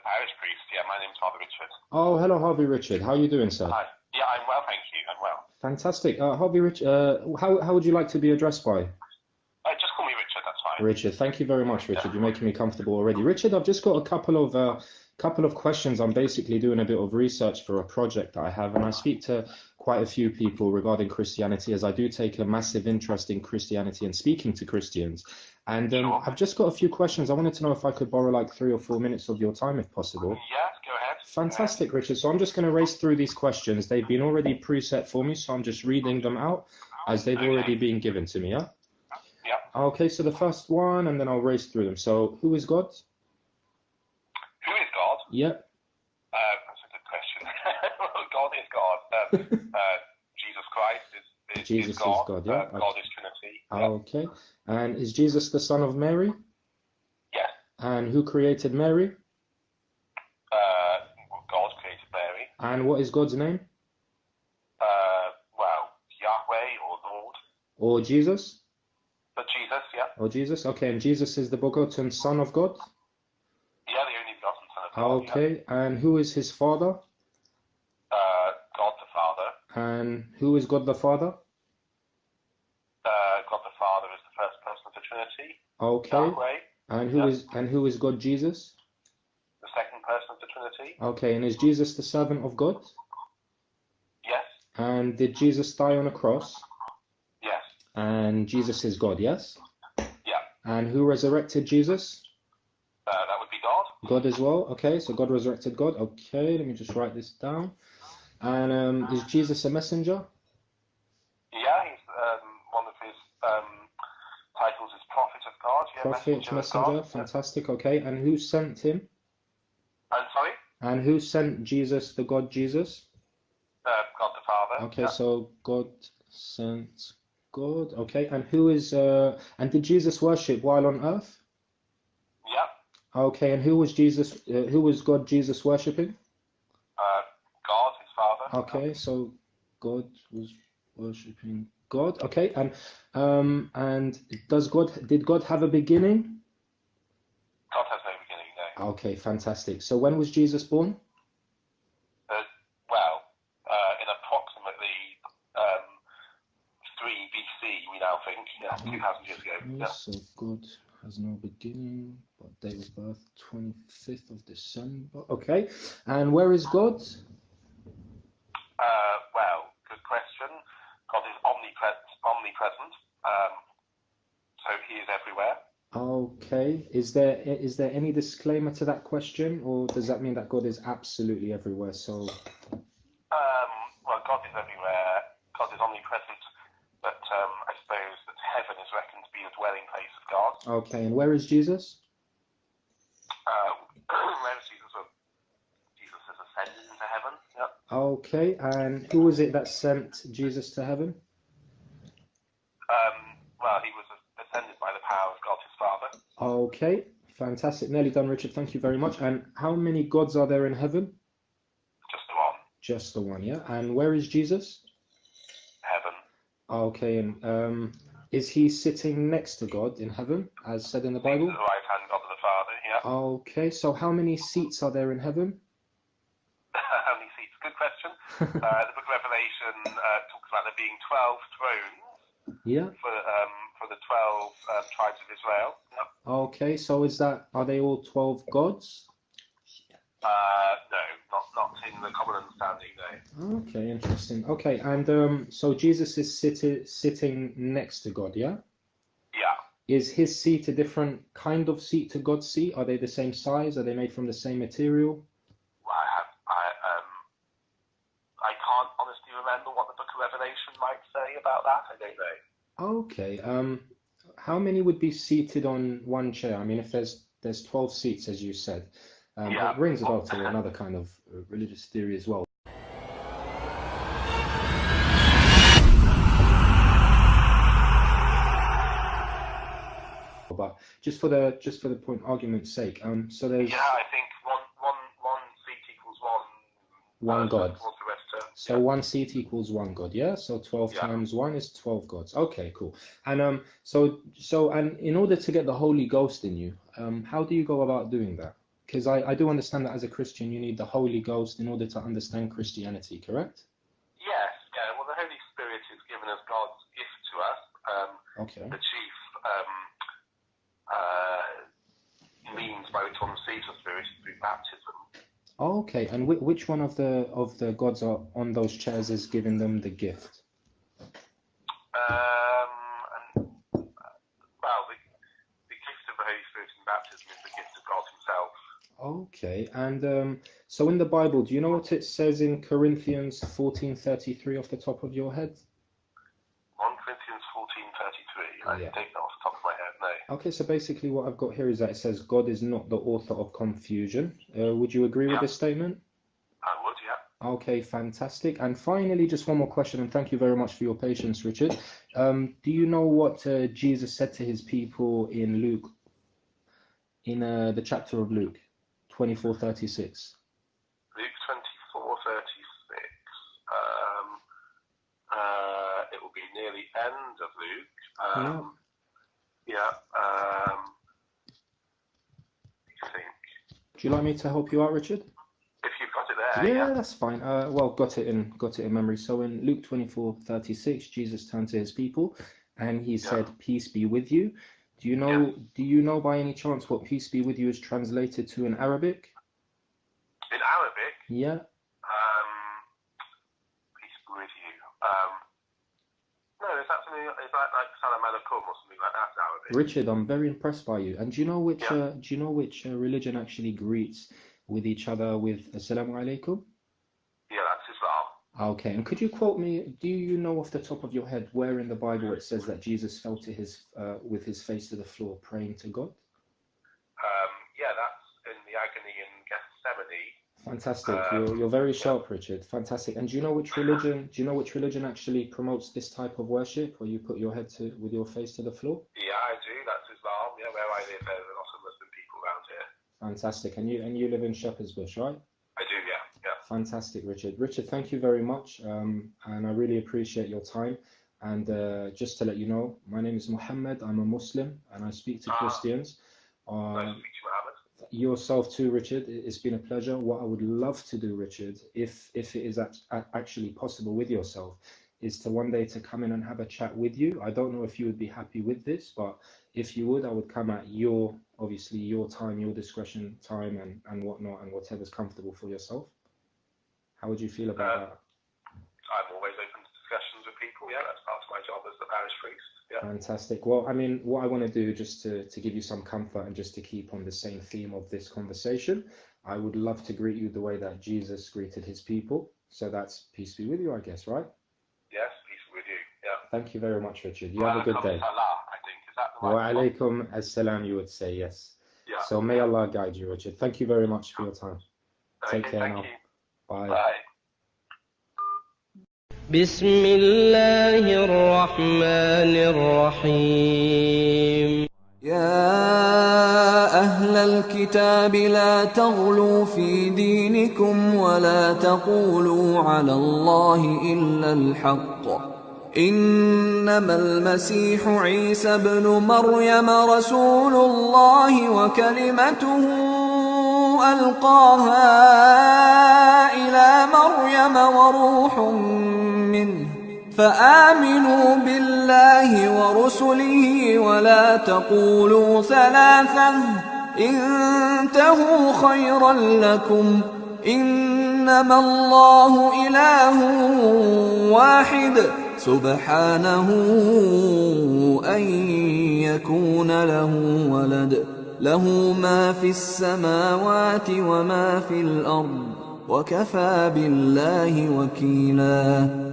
parish priest. Yeah, my name's Father Richard. Oh, hello, Harvey Richard. How are you doing, sir? Hi. Yeah, I'm well, thank you. I'm well. Fantastic. Harvey Richard, how would you like to be addressed by? Just call me Richard, that's fine. Richard, thank you very much, Richard. You're making me comfortable already. Richard, I've just got a couple of questions. I'm basically doing a bit of research for a project that I have, and I speak to quite a few people regarding Christianity, as I do take a massive interest in Christianity and speaking to Christians. And Sure. I've just got a few questions. I wanted to know if I could borrow like 3 or 4 minutes of your time, if possible. Yeah, go ahead. Fantastic, Richard. So I'm just going to race through these questions. They've been already preset for me, so I'm just reading them out as they've already been given to me, yeah? Yeah. Okay, so the first one, and then I'll race through them. So, who is God? Who is God? Yep. That's a good question. God is God. Jesus Christ is Jesus God. is God, yeah? God is Trinity. Okay. And is Jesus the son of Mary? Yes. And who created Mary? God created Mary. And what is God's name? Well, Yahweh or Lord. Or Jesus? But Jesus, yeah. Or Jesus, okay. And Jesus is the begotten Son of God? Yeah, the only begotten Son of God. Okay. Yeah. And who is his Father? God the Father. And who is God the Father? God the Father is the first person of the Trinity. Okay. Yahweh. And who is God Jesus? The second person of the Trinity. Okay, and is Jesus the servant of God? Yes. And did Jesus die on a cross? Yes. And Jesus is God, yes? Yeah. And who resurrected Jesus? That would be God. God as well. Okay, so God resurrected God. Okay, let me just write this down. And is Jesus a messenger? Yeah, he's one of his titles is Prophet of God. Yeah, Prophet, messenger, of God. fantastic. Okay, and who sent him? I'm sorry? And who sent Jesus, the God Jesus? God the Father. Okay, yeah. so God sent God. Okay, and who is and did Jesus worship while on earth? Yeah. Okay, and who was Jesus? Who was God Jesus worshipping? God, his Father. Okay, so God was worshipping God. Okay, and did God have a beginning? God has no beginning, no. Okay, fantastic. So when was Jesus born? Well, in approximately 3 BC, we now think. Yeah, 2,000 years ago. Okay, Yeah. so God has no beginning, but date of birth 25th of December. Okay, and where is God? Well, good question. God is omnipresent. So he is everywhere. Okay, is there any disclaimer to that question, or does that mean that God is absolutely everywhere? So, well, God is everywhere. God is omnipresent, but I suppose that heaven is reckoned to be the dwelling place of God. okay, and where is Jesus? Where is Jesus? Well, Jesus has ascended into heaven. Yeah. Okay, and who was it that sent Jesus to heaven? Well, he was ascended by the power of God his Father. Okay, fantastic. Nearly done, Richard. Thank you very much. And how many gods are there in heaven? Just the one. Just the one, yeah. And where is Jesus? Heaven. Okay, and is he sitting next to God in heaven, as said in the Bible? The right hand God of the Father, yeah. Okay, so how many seats are there in heaven? How many seats? Good question. The book of Revelation talks about there being 12 thrones. Yeah. For the 12 tribes of Israel. Yep. Okay, so are they all 12 gods? No, not in the common understanding, no. Okay, interesting. Okay, and so Jesus is sitting next to God, yeah? Yeah. Is his seat a different kind of seat to God's seat? Are they the same size? Are they made from the same material? Well, I can't honestly remember what the book of Revelation might say about that. I don't know. Okay, how many would be seated on one chair? I mean, if there's 12 seats, as you said, yeah. It rings a bell to another kind of religious theory as well. But just for the point argument's sake, so there's. Yeah, I think one seat equals one God. So yeah. one seat equals one God, yeah? So 12 times 1 is 12 gods. Okay, cool. And so and in order to get the Holy Ghost in you, how do you go about doing that? because I do understand that as a Christian you need the Holy Ghost in order to understand Christianity, correct? Yes, yeah. Well, the Holy Spirit is given as God's gift to us. Okay. The chief means by which one receives the Spirit is through baptism. Okay, and which one of the gods are on those chairs is giving them the gift? Well, the gift of the Holy Spirit in baptism is the gift of God Himself. Okay, and so in the Bible, do you know what it says in Corinthians 14:33 off the top of your head? 1 Corinthians 14:33. I Yeah. take that off the top of my head. No. Okay, so basically what I've got here is that it says God is not the author of confusion. Would you agree with this statement? I would, yeah. Okay, fantastic. And finally, just one more question, and thank you very much for your patience, Richard. Do you know what Jesus said to his people in Luke, in the chapter of Luke 24:36? Luke 24:36. It will be near the end of Luke. Yeah. I think. Do you like me to help you out, Richard? If you've got it there. Yeah, that's fine. Well, got it in memory. So in Luke 24:36, Jesus turned to his people and he said, "Peace be with you." Do you know by any chance what "peace be with you" is translated to in Arabic? In Arabic? Yeah. Peace be with you. No, is that like Salam Alaikum or something like that in Arabic? Richard, I'm very impressed by you. And do you know which religion actually greets with each other with Assalamu alaikum? Yeah, that's Islam. Okay, and could you quote me, do you know off the top of your head where in the Bible it says that Jesus fell to with his face to the floor praying to God? Yeah, that's in the agony in Gethsemane. Fantastic. You're very sharp, Richard. Fantastic. And do you know which religion actually promotes this type of worship, where you put your head with your face to the floor? Yeah, I do. That's Islam. Yeah, where I live, there's a lot of Muslim people around here. Fantastic. And you live in Shepherd's Bush, right? I do, yeah. Fantastic, Richard. Richard, thank you very much, and I really appreciate your time. And just to let you know, my name is Mohammed. I'm a Muslim, and I speak to Christians. Nice to meet you, Mohammed. Yourself too, Richard. It's been a pleasure. What I would love to do, Richard, if it is actually possible with yourself, is to one day to come in and have a chat with you. I don't know if you would be happy with this, but if you would, I would come at obviously your time, your discretion time and whatnot, and whatever's comfortable for yourself. How would you feel about that? I'm always open to discussions with people. Yeah, that's part of my job as the parish priest. Yeah. Fantastic. Well, I mean, what I want to do, just to give you some comfort and just to keep on the same theme of this conversation, I would love to greet you the way that Jesus greeted his people. So that's peace be with you, I guess, right? Yes, peace be with you. Yeah. Thank you very much, Richard. You have a good day. Salah, I think. Is that the right Wa alaikum assalam, you would say, yes. Yeah. So may Allah guide you, Richard. Thank you very much for your time. Take care now. Bye. Bye. بسم الله الرحمن الرحيم يا أهل الكتاب لا تغلوا في دينكم ولا تقولوا على الله إلا الحق إنما المسيح عيسى ابن مريم رسول الله وكلمته ألقاها إلى مريم وروح منه فآمنوا بالله ورسله ولا تقولوا ثلاثة انتهوا خيرا لكم إنما الله إله واحد سبحانه أن يكون له ولد له ما في السماوات وما في الأرض وكفى بالله وكيلا